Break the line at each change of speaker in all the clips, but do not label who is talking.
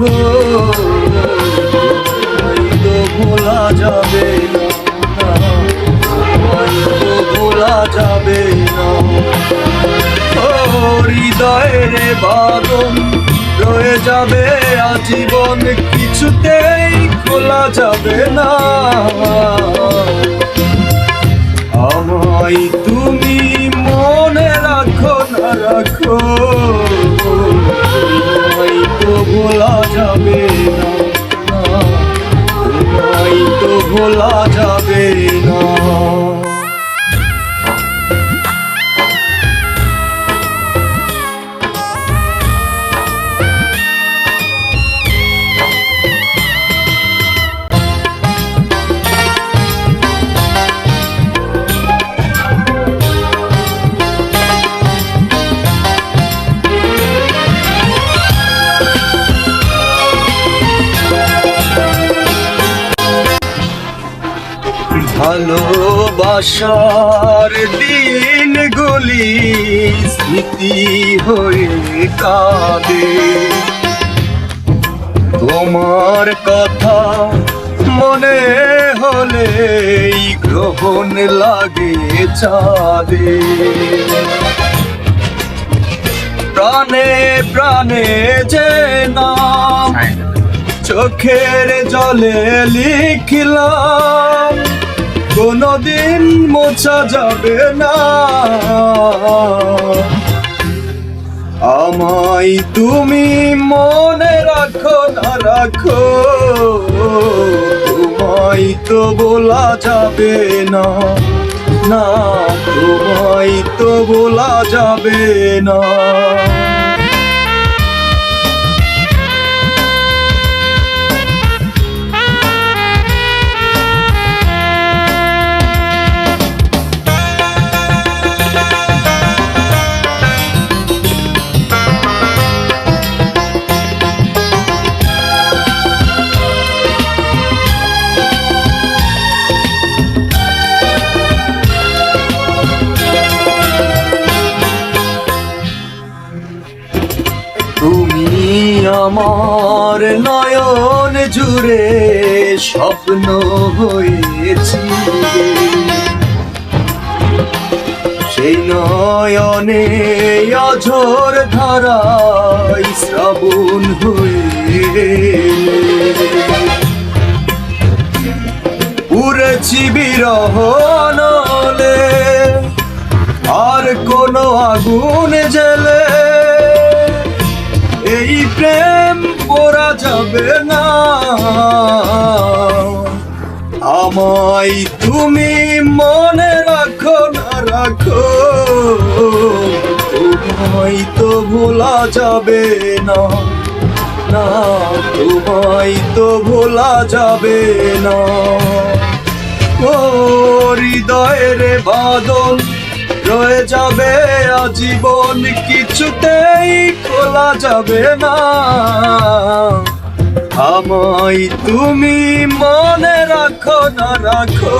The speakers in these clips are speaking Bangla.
রাখো, তো ভোলা যাবে না, ভোলা যাবে না। ও হৃদয়ের বাঁধন রয়ে যাবে আজীবন, কিছুতেই খোলা যাবে না। আমায় তুমি মনে রাখো না রাখো, আমায় তো ভোলা যাবে না, আমায় তো ভোলা যাবে না। ভালোবাসার দিনগুলি স্মৃতি হয়ে কাঁদে, তোমার কথা মনে হলে গ্রহণ লাগে চাঁদে। প্রাণে প্রাণে যে নাম চোখের জলে লিখলাম, কোনদিন মোছা যাবে না। আমায় তুমি মনে রাখো না রাখো, তোমায় তো ভোলা যাবে না, না তোমায় তো ভোলা যাবে না। তুমি আমার নয়ন জুড়ে স্বপ্ন হয়েছিলে, সেই নয়নে অঝোর ধারায় শ্রাবণ হয়ে উড়েছি বিরহ নলে, আর কোনো আগুন জেলে এই প্রেম পোড়া যাবে না। আমায় তুমি মনে রাখো না রাখো, তোমায় তো ভোলা যাবে না, না তোমায় তো ভোলা যাবে না। ও হৃদয়ের বাঁধন রয়ে যাবে আজীবন, কিছুতেই খোলা যাবে না। আমায় তুমি মনে রাখো না রাখো,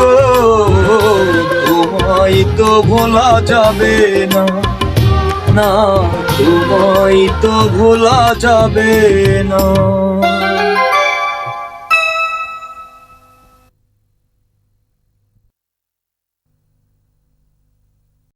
তোমায় তো ভোলা যাবে না, না তোমায় তো ভোলা যাবে না।